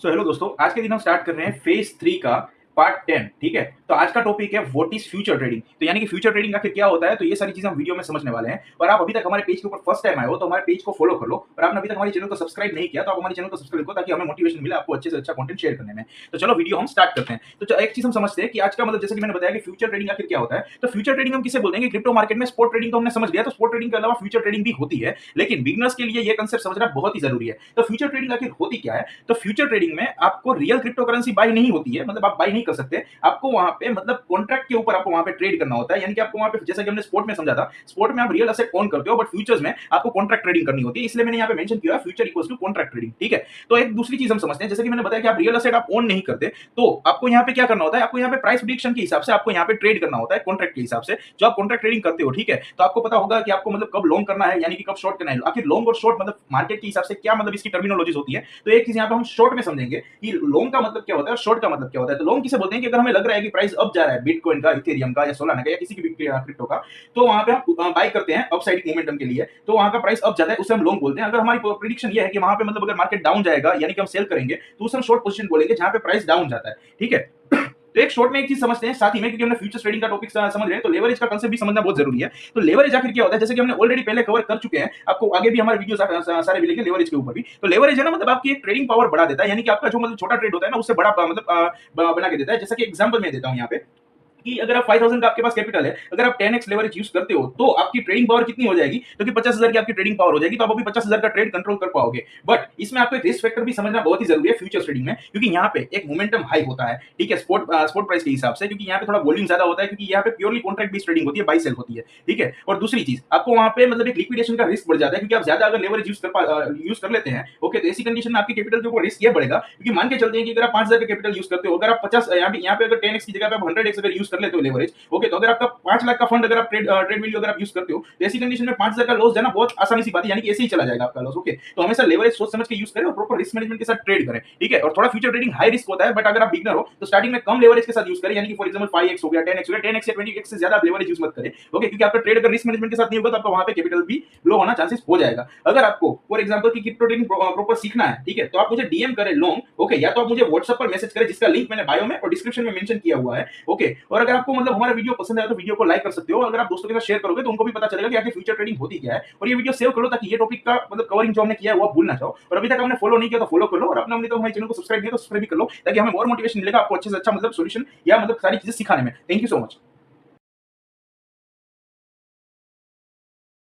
Hello दोस्तों, आज के दिन हम स्टार्ट कर रहे हैं फेज 3 का पार्ट 10। ठीक है, तो आज का टॉपिक है व्हाट इज फ्यूचर ट्रेडिंग। तो यानी कि फ्यूचर ट्रेडिंग आखिर क्या होता है, तो ये सारी चीजें हम वीडियो में समझने वाले हैं। और आप अभी तक हमारे पेज के ऊपर फर्स्ट टाइम आए हो तो हमारे पेज को फॉलो कर लो, और आपने अभी तक हमारे चैनल को सब्सक्राइब नहीं किया तो आप हमारे चैनल को सब्सक्राइब करो ताकि हमें मोटिवेशन मिले आपको अच्छे से अच्छा कंटेंट शेयर करने में। तो चलो वीडियो हम स्टार्ट करते हैं। तो एक चीज हम समझते हैं कि आज का मतलब जैसे कि मैंने बताया कि फ्यूचर ट्रेडिंग आखिर क्या होता है। तो फ्यूचर ट्रेडिंग हम किसे बोलते हैं कि क्रिप्टो मार्केट में स्पॉट ट्रेडिंग तो हमने समझ लिया, तो स्पॉट ट्रेडिंग के अलावा फ्यूचर ट्रेडिंग भी होती है, लेकिन बिगनर्स के लिए ये कंसेप्ट समझना बहुत ही जरूरी है। तो फ्यूचर ट्रेडिंग आखिर होती क्या है। तो फ्यूचर ट्रेडिंग में आपको रियल क्रिप्टो करेंसी बाय नहीं होती है, मतलब आप बाय नहीं कर सकते। आपको वहां पे मतलब कॉन्ट्रैक्ट के ऊपर आपको वहां पे ट्रेड करना होता है, यानी कि आपको वहां पे जैसा कि हमने स्पोर्ट में समझा था, स्पोर्ट में आप रियल एसेट ओन करते हो, बट फ्यूचर्स में आपको कॉन्ट्रैक्ट ट्रेडिंग करनी होती है। इसलिए मैंने यहाँ पे मेंशन किया है future equals to contract trading. ठीक है, तो एक दूसरी चीज हम समझते हैं, जैसे कि मैंने बताया कि आप रियल एसेट आप ओन नहीं करते, तो आपको यहाँ पे क्या करना होता है, आपको यहाँ पे प्राइस प्रिडिक्शन के हिसाब से आपको यहाँ पे ट्रेड करना होता है कॉन्ट्रैक्ट के हिसाब से। जो आप कॉन्ट्रैक्ट ट्रेडिंग करते हो, ठीक है, तो आपको पता होगा कि आपको मतलब कब लॉन्ग करना है, यानी कि कब शॉर्ट करना है। आखिर लॉन्ग और शॉर्ट मतलब मार्केट के हिसाब से क्या मतलब इसकी टर्मिनोलॉजीज होती है। तो एक चीज यहाँ पे हम शॉर्ट में समझेंगे कि लॉन्ग का मतलब क्या होता है, शॉर्ट का मतलब क्या होता है। तो लॉन्ग किसे बोलते हैं कि अगर हमें लग रहा है कि प्राइस अप जा रहा है बिटकॉइन का, इथेरियम का या सोलाना का या किसी की भी क्रिप्टो का, तो वहां पे हम बाय करते हैं अपसाइड मोमेंटम के लिए, तो वहां का प्राइस अप जाता है, उसे हम लॉन्ग बोलते हैं। अगर हमारी प्रिडिक्शन ये है कि वहां पे मतलब अगर मार्केट डाउन जाएगा यानी कि हम सेल करेंगे, तो उसे हम शॉर्ट पोजीशन बोलेंगे जहां पे प्राइस डाउन जाता है। ठीक है, तो एक शॉर्ट में एक चीज समझते हैं साथ ही में, क्योंकि हमने फ्यूचर ट्रेडिंग का टॉपिक समझ रहे हैं, तो लेवरेज का कांसेप्ट भी समझना बहुत जरूरी है। तो लेवरेज आखिर क्या होता है, जैसे कि हमने ऑलरेडी पहले कवर कर चुके हैं, आपको आगे भी हमारे वीडियो सारे मिलेंगे लेवरेज के ऊपर भी। तो लेवरेज है ना, मतलब आपकी एक ट्रेडिंग पावर बढ़ा देता है, यानी कि आपका जो मतलब छोटा ट्रेड होता है ना, उससे बड़ा मतलब बना के देता है। जैसा कि एग्जांपल मैं देता हूं यहाँ पे कि अगर आप 5000 का आपके पास कैपिटल है, अगर आप 10x लेवरेज यूज करते हो तो आपकी ट्रेडिंग पावर कितनी हो जाएगी, तो कि 50000 की आपकी ट्रेडिंग पावर हो जाएगी, तो आप अभी 50000 का ट्रेड कंट्रोल कर पाओगे। बट इसमें आपको एक रिस्क फैक्टर भी समझना बहुत ही जरूरी है फ्यूचर्स ट्रेडिंग में, क्योंकि यहाँ पे एक मोमेंटम हाई होता है। ठीक है, स्पोर्ट प्राइस के हिसाब से, क्योंकि यहाँ पे थोड़ा वॉल्यूम ज्यादा होता है, क्योंकि यहाँ पे प्योरली कॉन्ट्रैक्ट बेस्ड ट्रेडिंग होती है, बाई सेल होती है। ठीक है, और दूसरी चीज आपको वहां पे मतलब एक लिक्विडेशन का रिस्क बढ़ जाता है, क्योंकि आप ज्यादा अगर लेवरेज यूज कर लेते हैं, ओके, तो ऐसी कंडीशन में आपके कैपिटल के ऊपर रिस्क ये बढ़ेगा, क्योंकि मान के चलते हैं कि अगर आप 5000 का कैपिटल यूज करते हो, अगर आप 50 यहाँ पे अगर 10x की जगह पे आप 100x अगर यूज कर लेते हो लेवरेज, ओके, तो अगर आपका 5 लाख का फंड अगर आप ट्रेड वैल्यू अगर आप यूज करते हो, तो ऐसी कंडीशन में 5000 का लॉस जाना बहुत आसानी सी बात है, यानी कि ऐसे ही चला जाएगा आपका लॉस। ओके, तो हमेशा लेवरेज सोच समझ के यूज करें और प्रॉपर रिस्क मैनेजमेंट के साथ ट्रेड करें। ठीक है, और थोड़ा फ्यूचर ट्रेडिंग हाई रिस्क होता है, बट अगर आप बिगनर हो तो स्टार्टिंग में कम लेवरेज के साथ यूज करें, यानी कि फॉर एग्जांपल 5x हो गया, 10x हो गया, 10x या 20x से ज्यादा आप लेवरेज यूज मत करें। ओके, क्योंकि आपका ट्रेड अगर रिस्क मैनेजमेंट के साथ नहीं होगा तो आपका वहां पे कैपिटल भी लो होना चांसेस हो जाएगा। अगर आपको फॉर एग्जांपल की क्रिप्टो ट्रेडिंग प्रॉपर सीखना है, ठीक है, तो आप मुझे डीएम करें लॉन्ग, ओके, या तो आप मुझे व्हाट्सएप पर मैसेज करें, जिसका लिंक मैंने बायो में और डिस्क्रिप्शन में मेंशन किया हुआ है। ओके, और अगर आपको मतलब हमारा वीडियो पसंद आया तो वीडियो को लाइक कर सकते हो, अगर आप दोस्तों के साथ शेयर करोगे तो उनको भी पता चलेगा कि आखिर फ्यूचर ट्रेडिंग होती क्या है। और ये वीडियो सेव कर लो ताकि ये टॉपिक का मतलब कवरिंग जो हमने किया है वो भूल ना जाओ। और अभी तक हमने फॉलो नहीं किया तो फॉलो कर लो, और अपने हमने तो हमारे चैनल को सब्सक्राइब किया तो सब्सक्राइब भी कर लो, ताकि हमें और मोटिवेशन मिलेगा आपको अच्छे से अच्छा मतलब सॉल्यूशन या मतलब सारी चीजें सिखाने में। Thank you so much.